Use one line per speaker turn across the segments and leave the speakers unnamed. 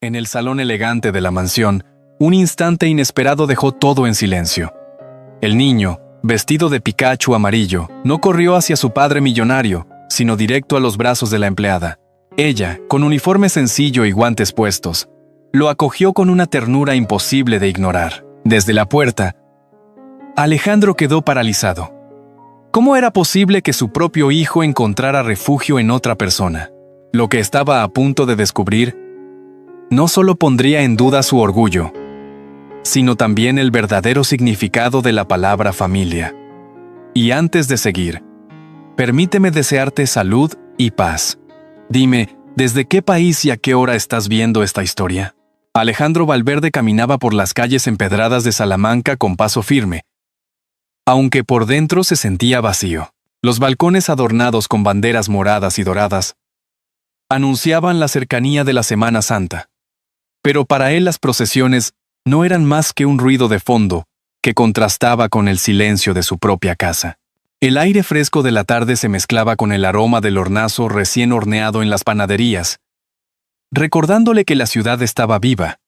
En el salón elegante de la mansión, un instante inesperado dejó todo en silencio. El niño, vestido de Pikachu amarillo, no corrió hacia su padre millonario, sino directo a los brazos de la empleada. Ella, con uniforme sencillo y guantes puestos, lo acogió con una ternura imposible de ignorar. Desde la puerta, Alejandro quedó paralizado. ¿Cómo era posible que su propio hijo encontrara refugio en otra persona? Lo que estaba a punto de descubrir no solo pondría en duda su orgullo, sino también el verdadero significado de la palabra familia. Y antes de seguir, permíteme desearte salud y paz. Dime, ¿desde qué país y a qué hora estás viendo esta historia? Alejandro Valverde caminaba por las calles empedradas de Salamanca con paso firme, aunque por dentro se sentía vacío. Los balcones adornados con banderas moradas y doradas anunciaban la cercanía de la Semana Santa. Pero para él las procesiones no eran más que un ruido de fondo que contrastaba con el silencio de su propia casa. El aire fresco de la tarde se mezclaba con el aroma del hornazo recién horneado en las panaderías, recordándole que la ciudad estaba viva,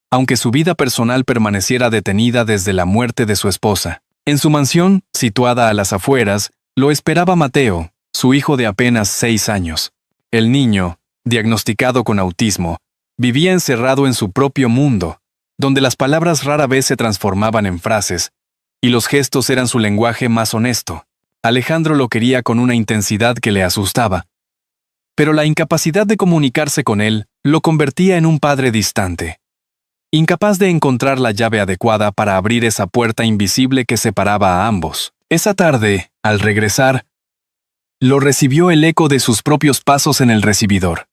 aunque su vida personal permaneciera detenida desde la muerte de su esposa. En su mansión, situada a las afueras, lo esperaba Mateo, su hijo de apenas 6 años. El niño, diagnosticado con autismo, vivía encerrado en su propio mundo, donde las palabras rara vez se transformaban en frases, y los gestos eran su lenguaje más honesto. Alejandro lo quería con una intensidad que le asustaba, pero la incapacidad de comunicarse con él lo convertía en un padre distante, incapaz de encontrar la llave adecuada para abrir esa puerta invisible que separaba a ambos. Esa tarde, al regresar, lo recibió el eco de sus propios pasos en el recibidor.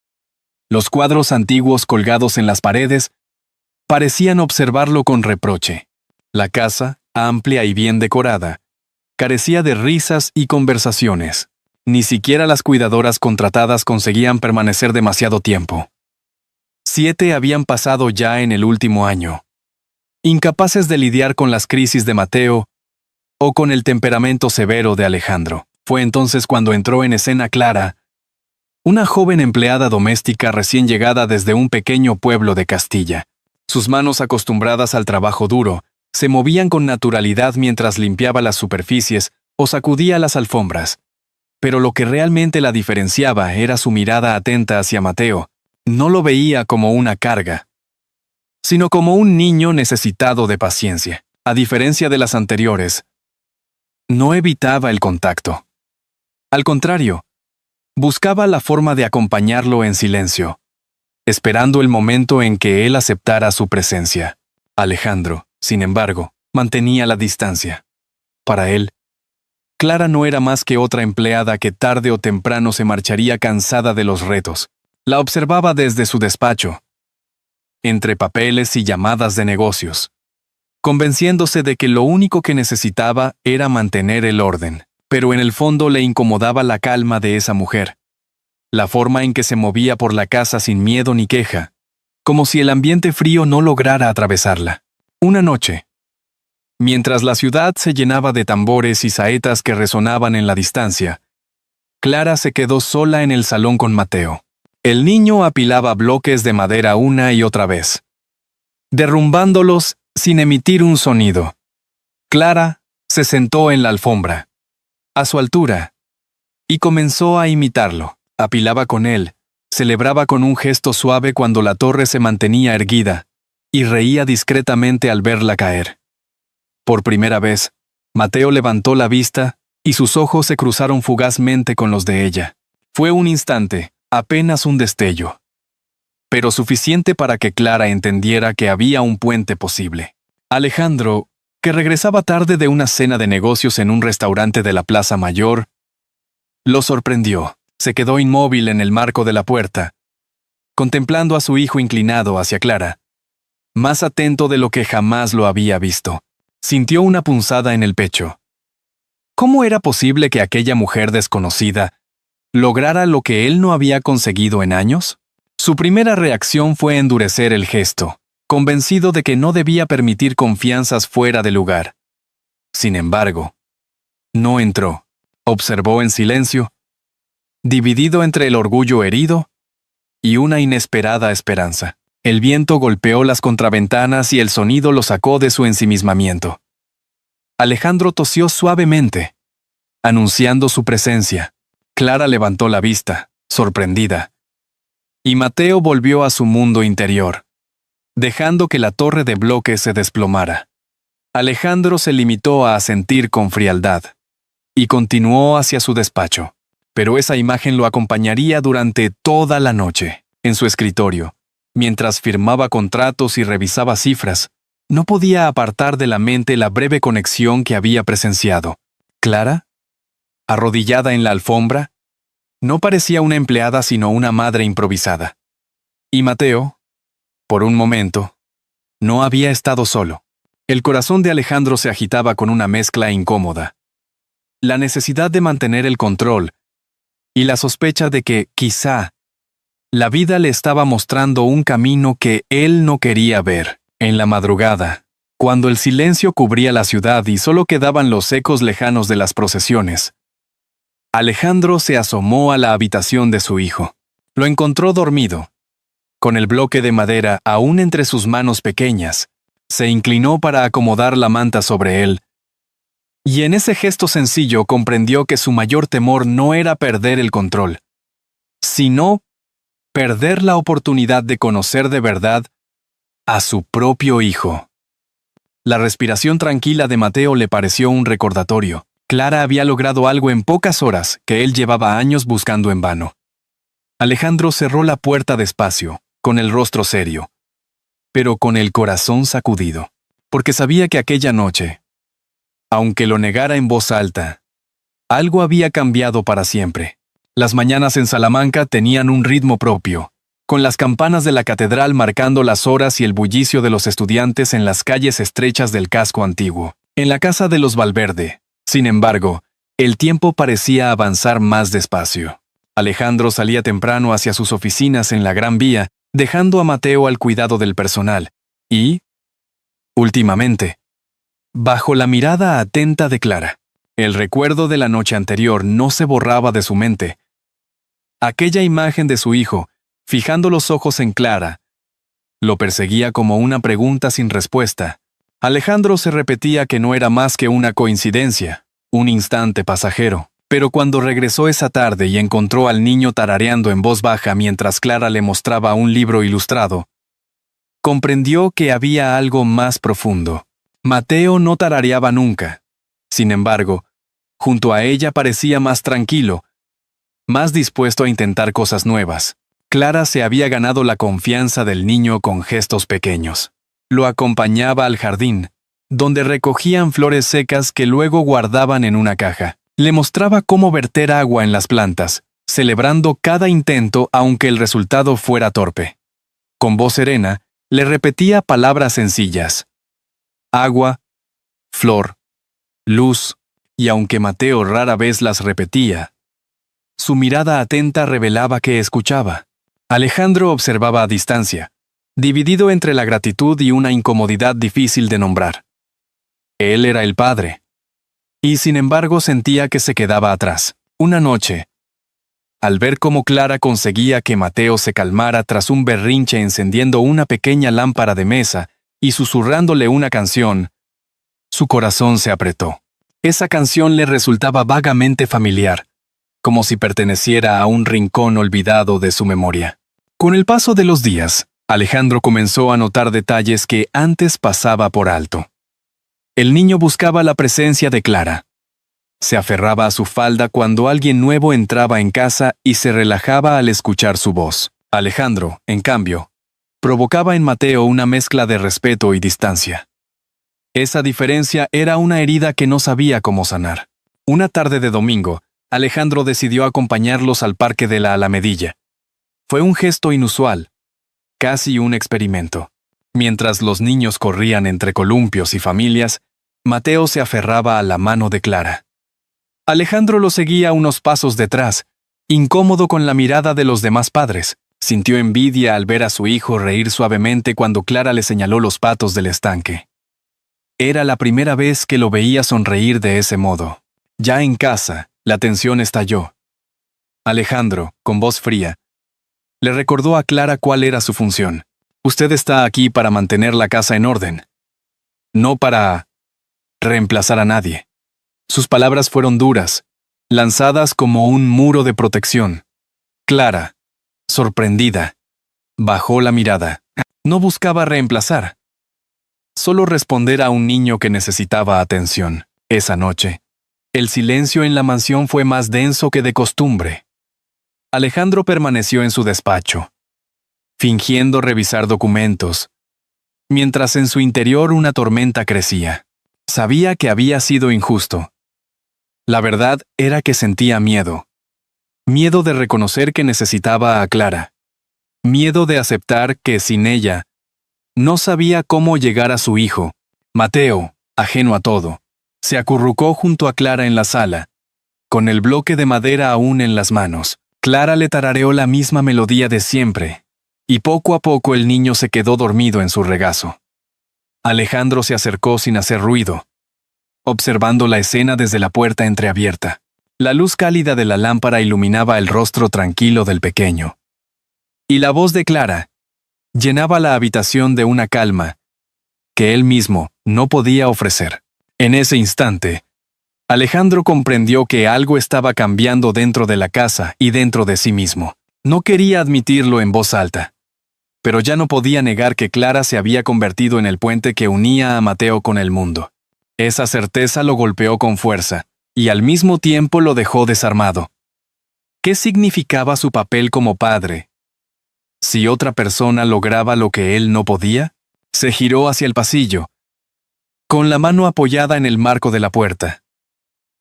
Los cuadros antiguos colgados en las paredes parecían observarlo con reproche. La casa, amplia y bien decorada, carecía de risas y conversaciones. Ni siquiera las cuidadoras contratadas conseguían permanecer demasiado tiempo. 7 habían pasado ya en el último año. Incapaces de lidiar con las crisis de Mateo o con el temperamento severo de Alejandro. Fue entonces cuando entró en escena Clara, una joven empleada doméstica recién llegada desde un pequeño pueblo de Castilla. Sus manos acostumbradas al trabajo duro se movían con naturalidad mientras limpiaba las superficies o sacudía las alfombras. Pero lo que realmente la diferenciaba era su mirada atenta hacia Mateo. No lo veía como una carga, sino como un niño necesitado de paciencia. A diferencia de las anteriores, no evitaba el contacto. Al contrario, buscaba la forma de acompañarlo en silencio, esperando el momento en que él aceptara su presencia. Alejandro, sin embargo, mantenía la distancia. Para él, Clara no era más que otra empleada que tarde o temprano se marcharía cansada de los retos. La observaba desde su despacho, entre papeles y llamadas de negocios, convenciéndose de que lo único que necesitaba era mantener el orden. Pero en el fondo le incomodaba la calma de esa mujer, la forma en que se movía por la casa sin miedo ni queja, como si el ambiente frío no lograra atravesarla. Una noche, mientras la ciudad se llenaba de tambores y saetas que resonaban en la distancia, Clara se quedó sola en el salón con Mateo. El niño apilaba bloques de madera una y otra vez, derrumbándolos sin emitir un sonido. Clara se sentó en la alfombra, a su altura, y comenzó a imitarlo. Apilaba con él, celebraba con un gesto suave cuando la torre se mantenía erguida, y reía discretamente al verla caer. Por primera vez, Mateo levantó la vista, y sus ojos se cruzaron fugazmente con los de ella. Fue un instante, apenas un destello, pero suficiente para que Clara entendiera que había un puente posible. Alejandro, que regresaba tarde de una cena de negocios en un restaurante de la Plaza Mayor, lo sorprendió. Se quedó inmóvil en el marco de la puerta, contemplando a su hijo inclinado hacia Clara, más atento de lo que jamás lo había visto. Sintió una punzada en el pecho. ¿Cómo era posible que aquella mujer desconocida lograra lo que él no había conseguido en años? Su primera reacción fue endurecer el gesto, convencido de que no debía permitir confianzas fuera de lugar. Sin embargo, no entró. Observó en silencio, dividido entre el orgullo herido y una inesperada esperanza. El viento golpeó las contraventanas y el sonido lo sacó de su ensimismamiento. Alejandro tosió suavemente, anunciando su presencia. Clara levantó la vista, sorprendida. Y Mateo volvió a su mundo interior, dejando que la torre de bloques se desplomara. Alejandro se limitó a asentir con frialdad y continuó hacia su despacho. Pero esa imagen lo acompañaría durante toda la noche. En su escritorio, mientras firmaba contratos y revisaba cifras, no podía apartar de la mente la breve conexión que había presenciado. Clara, arrodillada en la alfombra, no parecía una empleada sino una madre improvisada. Y Mateo, por un momento, no había estado solo. El corazón de Alejandro se agitaba con una mezcla incómoda. La necesidad de mantener el control y la sospecha de que, quizá, la vida le estaba mostrando un camino que él no quería ver. En la madrugada, cuando el silencio cubría la ciudad y solo quedaban los ecos lejanos de las procesiones, Alejandro se asomó a la habitación de su hijo. Lo encontró dormido, con el bloque de madera aún entre sus manos pequeñas. Se inclinó para acomodar la manta sobre él, y en ese gesto sencillo comprendió que su mayor temor no era perder el control, sino perder la oportunidad de conocer de verdad a su propio hijo. La respiración tranquila de Mateo le pareció un recordatorio. Clara había logrado algo en pocas horas que él llevaba años buscando en vano. Alejandro cerró la puerta despacio, con el rostro serio, pero con el corazón sacudido, porque sabía que aquella noche, aunque lo negara en voz alta, algo había cambiado para siempre. Las mañanas en Salamanca tenían un ritmo propio, con las campanas de la catedral marcando las horas y el bullicio de los estudiantes en las calles estrechas del casco antiguo. En la casa de los Valverde, sin embargo, el tiempo parecía avanzar más despacio. Alejandro salía temprano hacia sus oficinas en la Gran Vía, dejando a Mateo al cuidado del personal, y, últimamente, bajo la mirada atenta de Clara, el recuerdo de la noche anterior no se borraba de su mente. Aquella imagen de su hijo, fijando los ojos en Clara, lo perseguía como una pregunta sin respuesta. Alejandro se repetía que no era más que una coincidencia, un instante pasajero. Pero cuando regresó esa tarde y encontró al niño tarareando en voz baja mientras Clara le mostraba un libro ilustrado, comprendió que había algo más profundo. Mateo no tarareaba nunca. Sin embargo, junto a ella parecía más tranquilo, más dispuesto a intentar cosas nuevas. Clara se había ganado la confianza del niño con gestos pequeños. Lo acompañaba al jardín, donde recogían flores secas que luego guardaban en una caja. Le mostraba cómo verter agua en las plantas, celebrando cada intento aunque el resultado fuera torpe. Con voz serena, le repetía palabras sencillas: agua, flor, luz, y aunque Mateo rara vez las repetía, su mirada atenta revelaba que escuchaba. Alejandro observaba a distancia, dividido entre la gratitud y una incomodidad difícil de nombrar. Él era el padre, y sin embargo sentía que se quedaba atrás. Una noche, al ver cómo Clara conseguía que Mateo se calmara tras un berrinche encendiendo una pequeña lámpara de mesa y susurrándole una canción, su corazón se apretó. Esa canción le resultaba vagamente familiar, como si perteneciera a un rincón olvidado de su memoria. Con el paso de los días, Alejandro comenzó a notar detalles que antes pasaba por alto. El niño buscaba la presencia de Clara. Se aferraba a su falda cuando alguien nuevo entraba en casa y se relajaba al escuchar su voz. Alejandro, en cambio, provocaba en Mateo una mezcla de respeto y distancia. Esa diferencia era una herida que no sabía cómo sanar. Una tarde de domingo, Alejandro decidió acompañarlos al parque de la Alamedilla. Fue un gesto inusual, casi un experimento. Mientras los niños corrían entre columpios y familias, Mateo se aferraba a la mano de Clara. Alejandro lo seguía unos pasos detrás, incómodo con la mirada de los demás padres. Sintió envidia al ver a su hijo reír suavemente cuando Clara le señaló los patos del estanque. Era la primera vez que lo veía sonreír de ese modo. Ya en casa, la tensión estalló. Alejandro, con voz fría, le recordó a Clara cuál era su función. Usted está aquí para mantener la casa en orden, no para reemplazar a nadie. Sus palabras fueron duras, lanzadas como un muro de protección. Clara, sorprendida, bajó la mirada. No buscaba reemplazar, solo responder a un niño que necesitaba atención. Esa noche, el silencio en la mansión fue más denso que de costumbre. Alejandro permaneció en su despacho, fingiendo revisar documentos, mientras en su interior una tormenta crecía. Sabía que había sido injusto. La verdad era que sentía miedo. Miedo de reconocer que necesitaba a Clara. Miedo de aceptar que sin ella no sabía cómo llegar a su hijo. Mateo, ajeno a todo, se acurrucó junto a Clara en la sala, con el bloque de madera aún en las manos. Clara le tarareó la misma melodía de siempre, y poco a poco el niño se quedó dormido en su regazo. Alejandro se acercó sin hacer ruido, observando la escena desde la puerta entreabierta. La luz cálida de la lámpara iluminaba el rostro tranquilo del pequeño. Y la voz de Clara llenaba la habitación de una calma que él mismo no podía ofrecer. En ese instante, Alejandro comprendió que algo estaba cambiando dentro de la casa y dentro de sí mismo. No quería admitirlo en voz alta, pero ya no podía negar que Clara se había convertido en el puente que unía a Mateo con el mundo. Esa certeza lo golpeó con fuerza, y al mismo tiempo lo dejó desarmado. ¿Qué significaba su papel como padre? Si otra persona lograba lo que él no podía, se giró hacia el pasillo, con la mano apoyada en el marco de la puerta,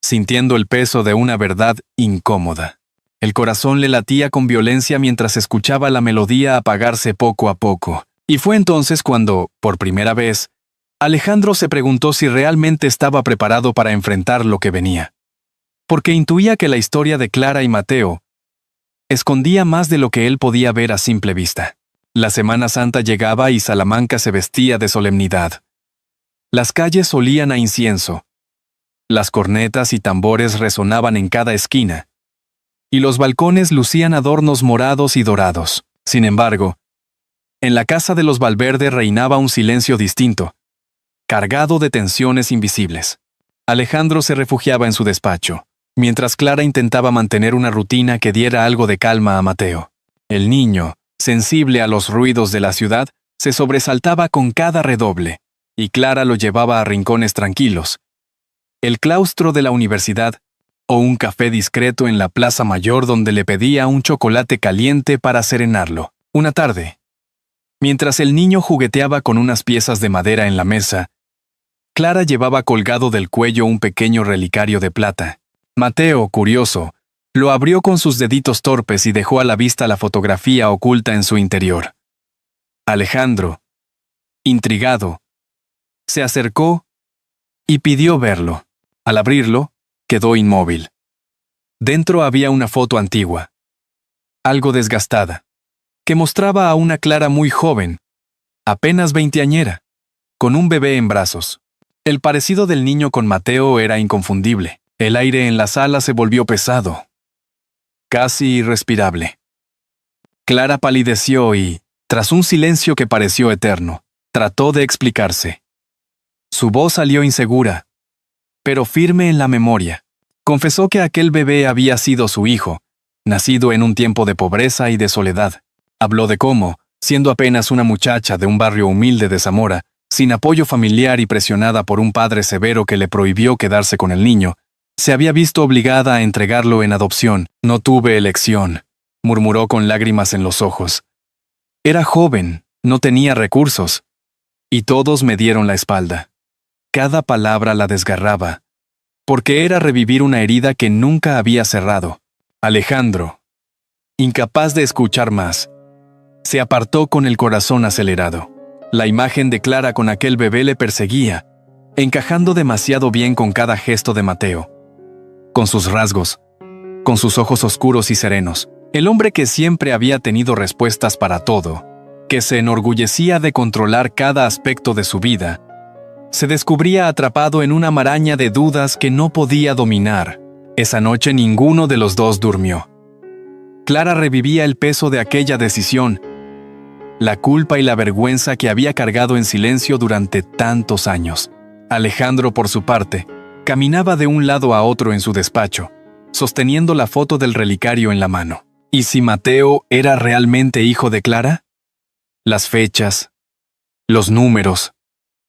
sintiendo el peso de una verdad incómoda. El corazón le latía con violencia mientras escuchaba la melodía apagarse poco a poco. Y fue entonces cuando, por primera vez, Alejandro se preguntó si realmente estaba preparado para enfrentar lo que venía. Porque intuía que la historia de Clara y Mateo escondía más de lo que él podía ver a simple vista. La Semana Santa llegaba y Salamanca se vestía de solemnidad. Las calles olían a incienso. Las cornetas y tambores resonaban en cada esquina, y los balcones lucían adornos morados y dorados. Sin embargo, en la casa de los Valverde reinaba un silencio distinto, cargado de tensiones invisibles. Alejandro se refugiaba en su despacho, mientras Clara intentaba mantener una rutina que diera algo de calma a Mateo. El niño, sensible a los ruidos de la ciudad, se sobresaltaba con cada redoble, y Clara lo llevaba a rincones tranquilos, el claustro de la universidad, o un café discreto en la Plaza Mayor donde le pedía un chocolate caliente para serenarlo. Una tarde, mientras el niño jugueteaba con unas piezas de madera en la mesa, Clara llevaba colgado del cuello un pequeño relicario de plata. Mateo, curioso, lo abrió con sus deditos torpes y dejó a la vista la fotografía oculta en su interior. Alejandro, intrigado, se acercó y pidió verlo. Al abrirlo, quedó inmóvil. Dentro había una foto antigua, algo desgastada, que mostraba a una Clara muy joven, apenas veinteañera, con un bebé en brazos. El parecido del niño con Mateo era inconfundible. El aire en la sala se volvió pesado, casi irrespirable. Clara palideció y, tras un silencio que pareció eterno, trató de explicarse. Su voz salió insegura, pero firme en la memoria. Confesó que aquel bebé había sido su hijo, nacido en un tiempo de pobreza y de soledad. Habló de cómo, siendo apenas una muchacha de un barrio humilde de Zamora, sin apoyo familiar y presionada por un padre severo que le prohibió quedarse con el niño, se había visto obligada a entregarlo en adopción. No tuve elección, murmuró con lágrimas en los ojos. Era joven, no tenía recursos, y todos me dieron la espalda. Cada palabra la desgarraba, porque era revivir una herida que nunca había cerrado. Alejandro, incapaz de escuchar más, se apartó con el corazón acelerado. La imagen de Clara con aquel bebé le perseguía, encajando demasiado bien con cada gesto de Mateo, con sus rasgos, con sus ojos oscuros y serenos. El hombre que siempre había tenido respuestas para todo, que se enorgullecía de controlar cada aspecto de su vida, se descubría atrapado en una maraña de dudas que no podía dominar. Esa noche ninguno de los dos durmió. Clara revivía el peso de aquella decisión, la culpa y la vergüenza que había cargado en silencio durante tantos años. Alejandro, por su parte, caminaba de un lado a otro en su despacho, sosteniendo la foto del relicario en la mano. ¿Y si Mateo era realmente hijo de Clara? Las fechas, los números,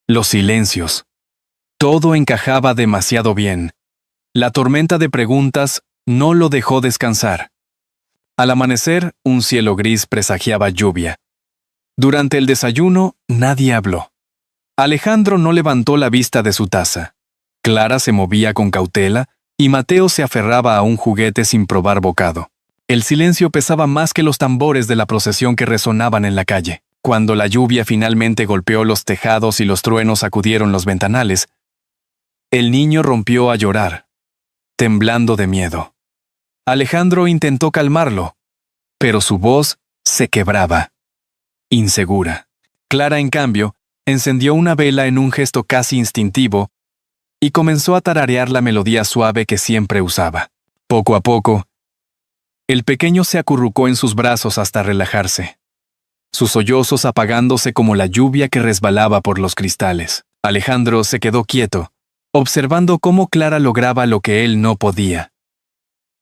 los silencios. Todo encajaba demasiado bien. La tormenta de preguntas no lo dejó descansar. Al amanecer, un cielo gris presagiaba lluvia. Durante el desayuno, nadie habló. Alejandro no levantó la vista de su taza. Clara se movía con cautela y Mateo se aferraba a un juguete sin probar bocado. El silencio pesaba más que los tambores de la procesión que resonaban en la calle. Cuando la lluvia finalmente golpeó los tejados y los truenos sacudieron los ventanales, el niño rompió a llorar, temblando de miedo. Alejandro intentó calmarlo, pero su voz se quebraba, insegura. Clara, en cambio, encendió una vela en un gesto casi instintivo y comenzó a tararear la melodía suave que siempre usaba. Poco a poco, el pequeño se acurrucó en sus brazos hasta relajarse, sus sollozos apagándose como la lluvia que resbalaba por los cristales. Alejandro se quedó quieto, observando cómo Clara lograba lo que él no podía.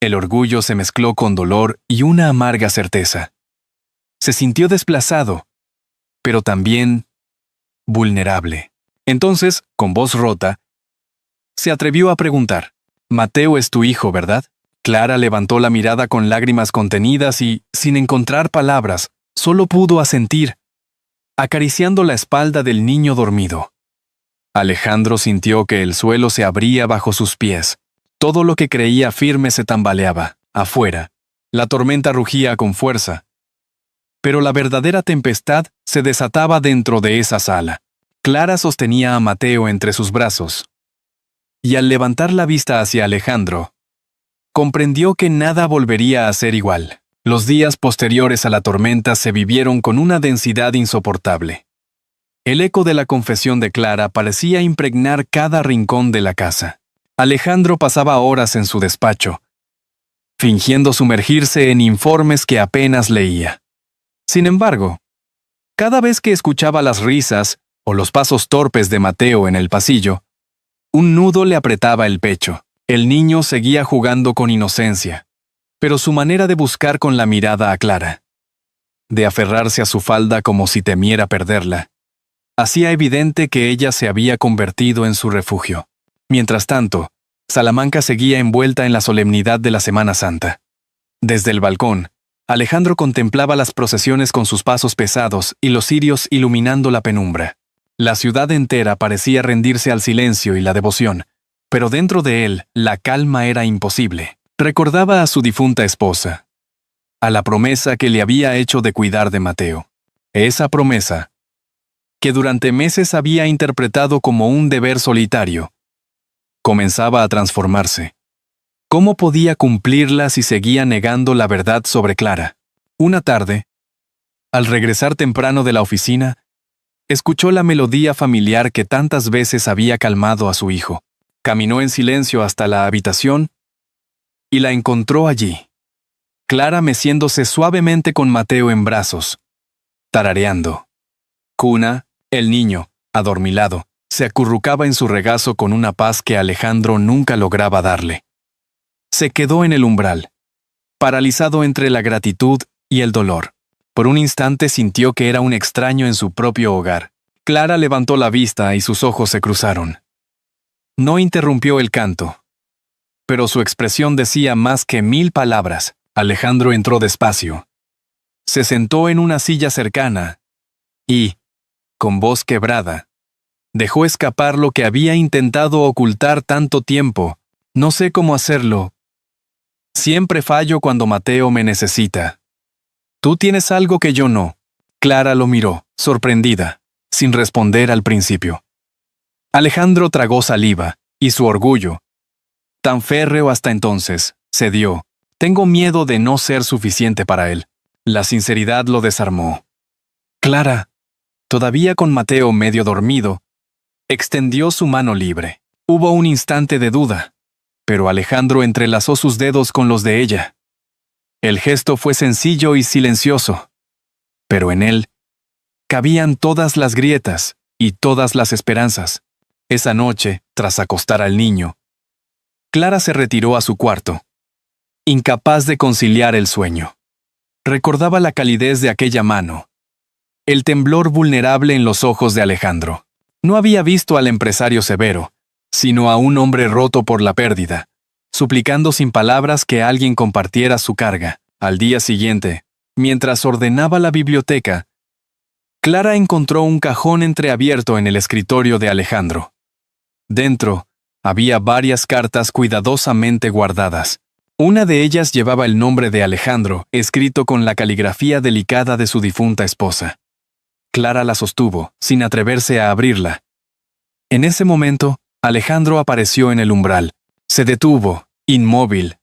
El orgullo se mezcló con dolor y una amarga certeza. Se sintió desplazado, pero también vulnerable. Entonces, con voz rota, se atrevió a preguntar: «Mateo es tu hijo, ¿verdad?». Clara levantó la mirada con lágrimas contenidas y, sin encontrar palabras, solo pudo asentir, acariciando la espalda del niño dormido. Alejandro sintió que el suelo se abría bajo sus pies. Todo lo que creía firme se tambaleaba. Afuera, la tormenta rugía con fuerza. Pero la verdadera tempestad se desataba dentro de esa sala. Clara sostenía a Mateo entre sus brazos. Y al levantar la vista hacia Alejandro, comprendió que nada volvería a ser igual. Los días posteriores a la tormenta se vivieron con una densidad insoportable. El eco de la confesión de Clara parecía impregnar cada rincón de la casa. Alejandro pasaba horas en su despacho, fingiendo sumergirse en informes que apenas leía. Sin embargo, cada vez que escuchaba las risas o los pasos torpes de Mateo en el pasillo, un nudo le apretaba el pecho. El niño seguía jugando con inocencia, pero su manera de buscar con la mirada a Clara, de aferrarse a su falda como si temiera perderla, hacía evidente que ella se había convertido en su refugio. Mientras tanto, Salamanca seguía envuelta en la solemnidad de la Semana Santa. Desde el balcón, Alejandro contemplaba las procesiones con sus pasos pesados y los cirios iluminando la penumbra. La ciudad entera parecía rendirse al silencio y la devoción, pero dentro de él la calma era imposible. Recordaba a su difunta esposa, a la promesa que le había hecho de cuidar de Mateo. Esa promesa, que durante meses había interpretado como un deber solitario, comenzaba a transformarse. ¿Cómo podía cumplirla si seguía negando la verdad sobre Clara? Una tarde, al regresar temprano de la oficina, escuchó la melodía familiar que tantas veces había calmado a su hijo. Caminó en silencio hasta la habitación y la encontró allí. Clara meciéndose suavemente con Mateo en brazos, tarareando. Cuna, el niño, adormilado, se acurrucaba en su regazo con una paz que Alejandro nunca lograba darle. Se quedó en el umbral, paralizado entre la gratitud y el dolor. Por un instante sintió que era un extraño en su propio hogar. Clara levantó la vista y sus ojos se cruzaron. No interrumpió el canto, pero su expresión decía más que 1000 palabras. Alejandro entró despacio. Se sentó en una silla cercana y, con voz quebrada, dejó escapar lo que había intentado ocultar tanto tiempo. No sé cómo hacerlo. Siempre fallo cuando Mateo me necesita. Tú tienes algo que yo no. Clara lo miró, sorprendida, sin responder al principio. Alejandro tragó saliva, y su orgullo, tan férreo hasta entonces, cedió. Tengo miedo de no ser suficiente para él. La sinceridad lo desarmó. Clara, todavía con Mateo medio dormido, extendió su mano libre. Hubo un instante de duda, pero Alejandro entrelazó sus dedos con los de ella. El gesto fue sencillo y silencioso, pero en él cabían todas las grietas y todas las esperanzas. Esa noche, tras acostar al niño, Clara se retiró a su cuarto, incapaz de conciliar el sueño. Recordaba la calidez de aquella mano, el temblor vulnerable en los ojos de Alejandro. No había visto al empresario severo, sino a un hombre roto por la pérdida, suplicando sin palabras que alguien compartiera su carga. Al día siguiente, mientras ordenaba la biblioteca, Clara encontró un cajón entreabierto en el escritorio de Alejandro. Dentro, había varias cartas cuidadosamente guardadas. Una de ellas llevaba el nombre de Alejandro, escrito con la caligrafía delicada de su difunta esposa. Clara la sostuvo, sin atreverse a abrirla. En ese momento, Alejandro apareció en el umbral. Se detuvo, inmóvil,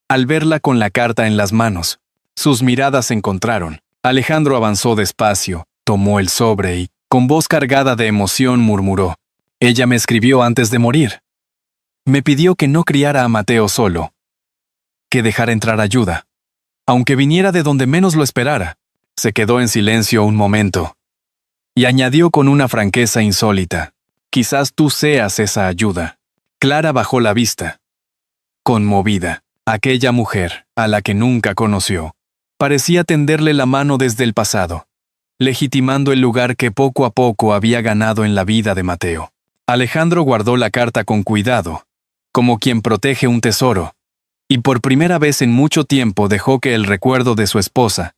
al verla con la carta en las manos. Sus miradas se encontraron. Alejandro avanzó despacio, tomó el sobre y, con voz cargada de emoción, murmuró: «Ella me escribió antes de morir. Me pidió que no criara a Mateo solo, que dejara entrar ayuda, aunque viniera de donde menos lo esperara». Se quedó en silencio un momento y añadió con una franqueza insólita: «Quizás tú seas esa ayuda». Clara bajó la vista, conmovida. Aquella mujer, a la que nunca conoció, parecía tenderle la mano desde el pasado, legitimando el lugar que poco a poco había ganado en la vida de Mateo. Alejandro guardó la carta con cuidado, como quien protege un tesoro, y por primera vez en mucho tiempo dejó que el recuerdo de su esposa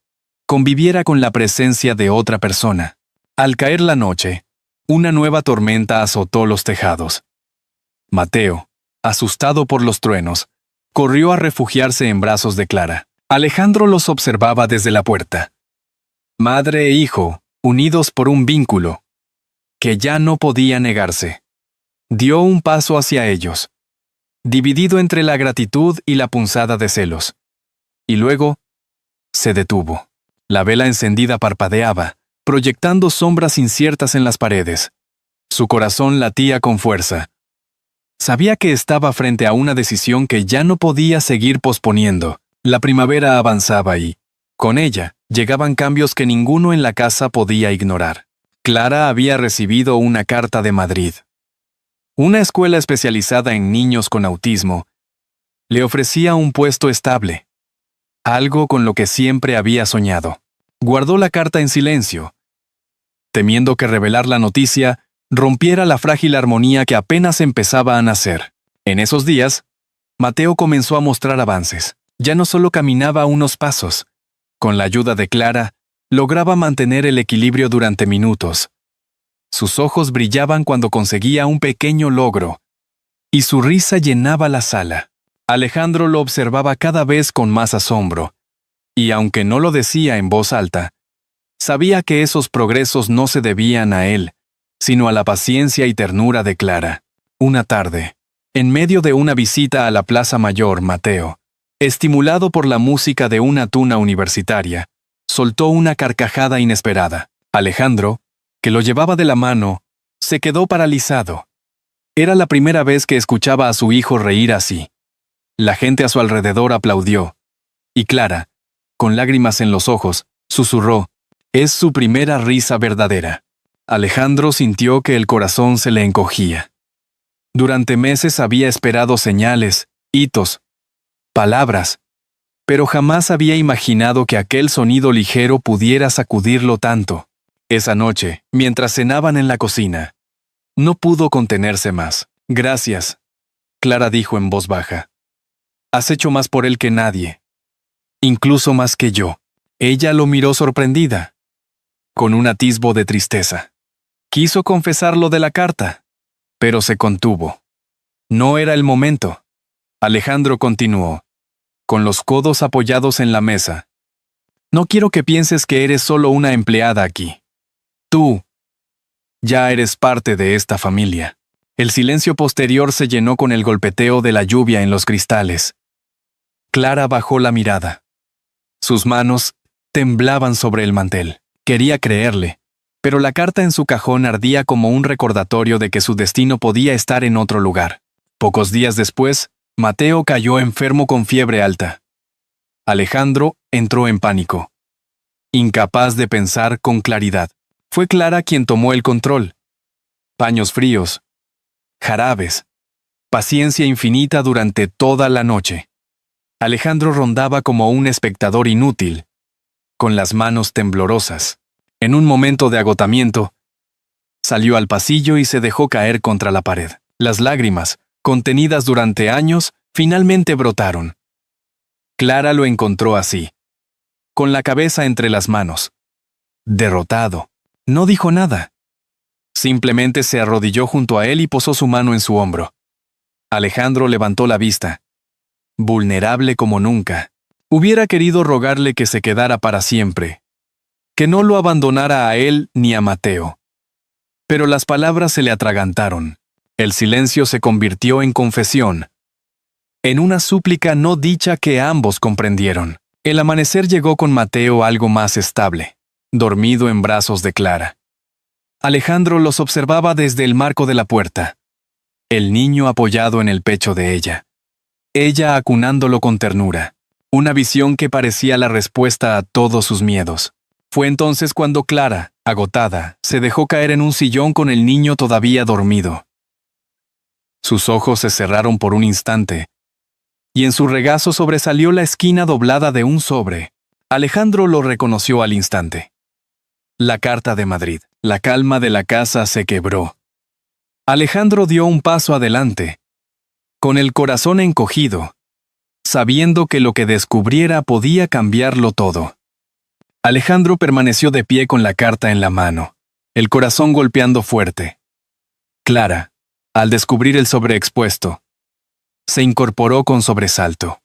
conviviera con la presencia de otra persona. Al caer la noche, una nueva tormenta azotó los tejados. Mateo, asustado por los truenos, corrió a refugiarse en brazos de Clara. Alejandro los observaba desde la puerta. Madre e hijo, unidos por un vínculo que ya no podía negarse. Dio un paso hacia ellos, dividido entre la gratitud y la punzada de celos. Y luego, se detuvo. La vela encendida parpadeaba, proyectando sombras inciertas en las paredes. Su corazón latía con fuerza. Sabía que estaba frente a una decisión que ya no podía seguir posponiendo. La primavera avanzaba y, con ella, llegaban cambios que ninguno en la casa podía ignorar. Clara había recibido una carta de Madrid. Una escuela especializada en niños con autismo le ofrecía un puesto estable, algo con lo que siempre había soñado. Guardó la carta en silencio, temiendo que revelar la noticia rompiera la frágil armonía que apenas empezaba a nacer. En esos días, Mateo comenzó a mostrar avances. Ya no solo caminaba unos pasos. Con la ayuda de Clara, lograba mantener el equilibrio durante minutos. Sus ojos brillaban cuando conseguía un pequeño logro, y su risa llenaba la sala. Alejandro lo observaba cada vez con más asombro, y aunque no lo decía en voz alta, sabía que esos progresos no se debían a él, sino a la paciencia y ternura de Clara. Una tarde, en medio de una visita a la Plaza Mayor, Mateo, estimulado por la música de una tuna universitaria, soltó una carcajada inesperada. Alejandro, que lo llevaba de la mano, se quedó paralizado. Era la primera vez que escuchaba a su hijo reír así. La gente a su alrededor aplaudió, y Clara, con lágrimas en los ojos, susurró: «Es su primera risa verdadera». Alejandro sintió que el corazón se le encogía. Durante meses había esperado señales, hitos, palabras, pero jamás había imaginado que aquel sonido ligero pudiera sacudirlo tanto. Esa noche, mientras cenaban en la cocina, no pudo contenerse más. «Gracias», Clara dijo en voz baja. «Has hecho más por él que nadie, incluso más que yo». Ella lo miró sorprendida, con un atisbo de tristeza. Quiso confesar lo de la carta, pero se contuvo. No era el momento. Alejandro continuó, con los codos apoyados en la mesa. «No quiero que pienses que eres solo una empleada aquí. Tú ya eres parte de esta familia». El silencio posterior se llenó con el golpeteo de la lluvia en los cristales. Clara bajó la mirada. Sus manos temblaban sobre el mantel. Quería creerle, pero la carta en su cajón ardía como un recordatorio de que su destino podía estar en otro lugar. Pocos días después, Mateo cayó enfermo con fiebre alta. Alejandro entró en pánico, incapaz de pensar con claridad. Fue Clara quien tomó el control. Paños fríos, jarabes, paciencia infinita durante toda la noche. Alejandro rondaba como un espectador inútil, con las manos temblorosas. En un momento de agotamiento, salió al pasillo y se dejó caer contra la pared. Las lágrimas, contenidas durante años, finalmente brotaron. Clara lo encontró así, con la cabeza entre las manos. Derrotado. No dijo nada. Simplemente se arrodilló junto a él y posó su mano en su hombro. Alejandro levantó la vista. Vulnerable como nunca. Hubiera querido rogarle que se quedara para siempre, que no lo abandonara a él ni a Mateo. Pero las palabras se le atragantaron. El silencio se convirtió en confesión, en una súplica no dicha que ambos comprendieron. El amanecer llegó con Mateo algo más estable, dormido en brazos de Clara. Alejandro los observaba desde el marco de la puerta, el niño apoyado en el pecho de ella acunándolo con ternura, una visión que parecía la respuesta a todos sus miedos. Fue entonces cuando Clara, agotada, se dejó caer en un sillón con el niño todavía dormido. Sus ojos se cerraron por un instante, y en su regazo sobresalió la esquina doblada de un sobre. Alejandro lo reconoció al instante. La carta de Madrid. La calma de la casa se quebró. Alejandro dio un paso adelante, con el corazón encogido, sabiendo que lo que descubriera podía cambiarlo todo. Alejandro permaneció de pie con la carta en la mano, el corazón golpeando fuerte. Clara, al descubrir el sobreexpuesto, se incorporó con sobresalto.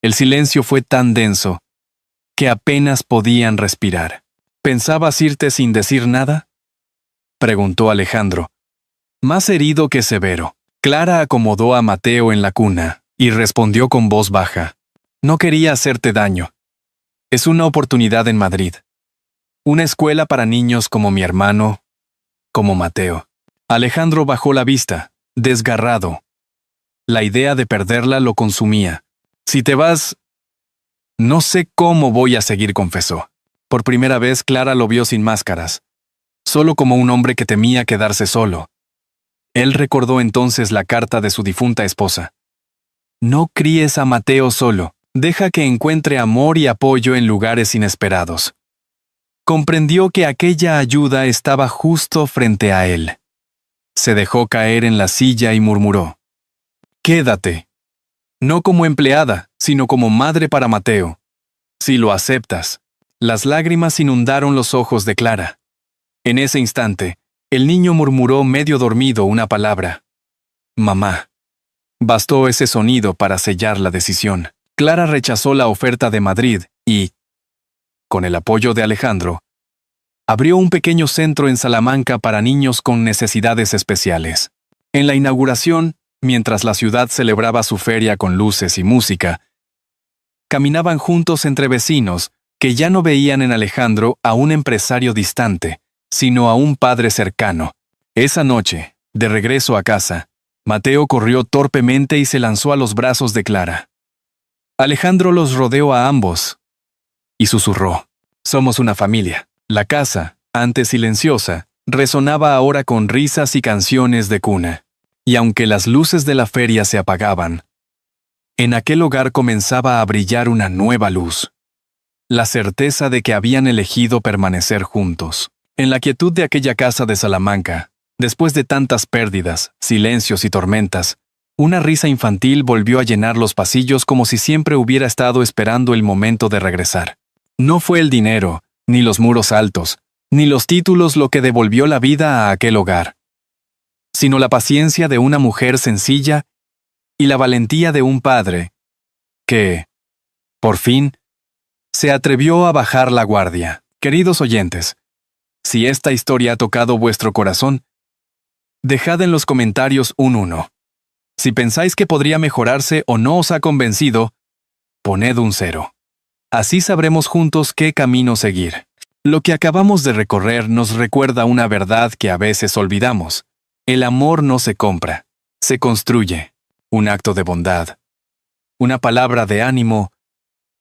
El silencio fue tan denso que apenas podían respirar. ¿Pensabas irte sin decir nada?, preguntó Alejandro, más herido que severo. Clara acomodó a Mateo en la cuna y respondió con voz baja. No quería hacerte daño. Es una oportunidad en Madrid. Una escuela para niños como mi hermano, como Mateo. Alejandro bajó la vista, desgarrado. La idea de perderla lo consumía. Si te vas, no sé cómo voy a seguir, confesó. Por primera vez Clara lo vio sin máscaras, solo como un hombre que temía quedarse solo. Él recordó entonces la carta de su difunta esposa. No críes a Mateo solo, deja que encuentre amor y apoyo en lugares inesperados. Comprendió que aquella ayuda estaba justo frente a él. Se dejó caer en la silla y murmuró. Quédate. No como empleada, sino como madre para Mateo. Si lo aceptas. Las lágrimas inundaron los ojos de Clara. En ese instante, el niño murmuró medio dormido una palabra. Mamá. Bastó ese sonido para sellar la decisión. Clara rechazó la oferta de Madrid y, con el apoyo de Alejandro, abrió un pequeño centro en Salamanca para niños con necesidades especiales. En la inauguración, mientras la ciudad celebraba su feria con luces y música, caminaban juntos entre vecinos que ya no veían en Alejandro a un empresario distante, sino a un padre cercano. Esa noche, de regreso a casa, Mateo corrió torpemente y se lanzó a los brazos de Clara. Alejandro los rodeó a ambos y susurró. Somos una familia. La casa, antes silenciosa, resonaba ahora con risas y canciones de cuna. Y aunque las luces de la feria se apagaban, en aquel hogar comenzaba a brillar una nueva luz. La certeza de que habían elegido permanecer juntos. En la quietud de aquella casa de Salamanca, después de tantas pérdidas, silencios y tormentas, una risa infantil volvió a llenar los pasillos como si siempre hubiera estado esperando el momento de regresar. No fue el dinero, ni los muros altos, ni los títulos lo que devolvió la vida a aquel hogar, sino la paciencia de una mujer sencilla y la valentía de un padre que, por fin, se atrevió a bajar la guardia. Queridos oyentes, si esta historia ha tocado vuestro corazón, dejad en los comentarios un 1. Si pensáis que podría mejorarse o no os ha convencido, poned un 0. Así sabremos juntos qué camino seguir. Lo que acabamos de recorrer nos recuerda una verdad que a veces olvidamos. El amor no se compra, se construye. Un acto de bondad, una palabra de ánimo,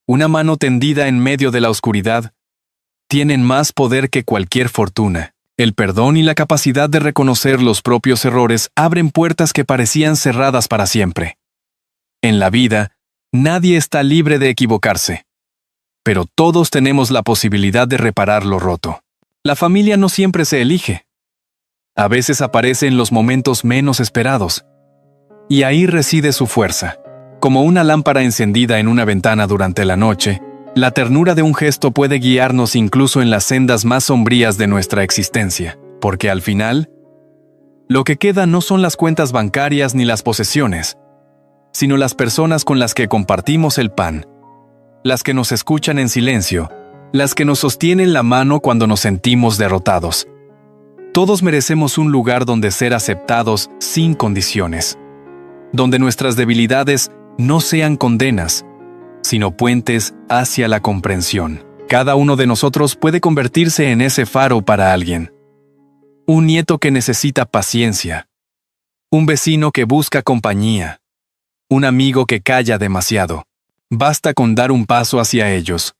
una mano tendida en medio de la oscuridad, tienen más poder que cualquier fortuna. El perdón y la capacidad de reconocer los propios errores abren puertas que parecían cerradas para siempre. En la vida, nadie está libre de equivocarse. Pero todos tenemos la posibilidad de reparar lo roto. La familia no siempre se elige. A veces aparece en los momentos menos esperados. Y ahí reside su fuerza. Como una lámpara encendida en una ventana durante la noche, la ternura de un gesto puede guiarnos incluso en las sendas más sombrías de nuestra existencia, porque al final, lo que queda no son las cuentas bancarias ni las posesiones, sino las personas con las que compartimos el pan, las que nos escuchan en silencio, las que nos sostienen la mano cuando nos sentimos derrotados. Todos merecemos un lugar donde ser aceptados sin condiciones, donde nuestras debilidades no sean condenas, sino puentes hacia la comprensión. Cada uno de nosotros puede convertirse en ese faro para alguien. Un nieto que necesita paciencia, un vecino que busca compañía, un amigo que calla demasiado. Basta con dar un paso hacia ellos,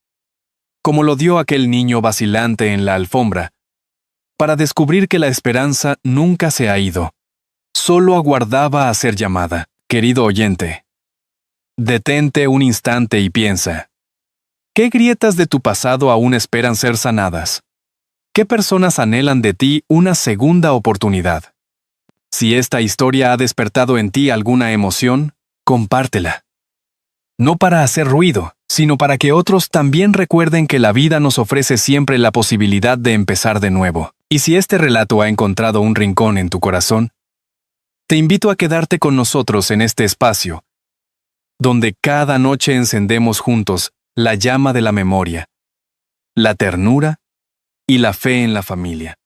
como lo dio aquel niño vacilante en la alfombra, para descubrir que la esperanza nunca se ha ido, solo aguardaba a ser llamada. Querido oyente, detente un instante y piensa, ¿qué grietas de tu pasado aún esperan ser sanadas? ¿Qué personas anhelan de ti una segunda oportunidad? Si esta historia ha despertado en ti alguna emoción, compártela. No para hacer ruido, sino para que otros también recuerden que la vida nos ofrece siempre la posibilidad de empezar de nuevo. Y si este relato ha encontrado un rincón en tu corazón, te invito a quedarte con nosotros en este espacio, donde cada noche encendemos juntos la llama de la memoria, la ternura y la fe en la familia.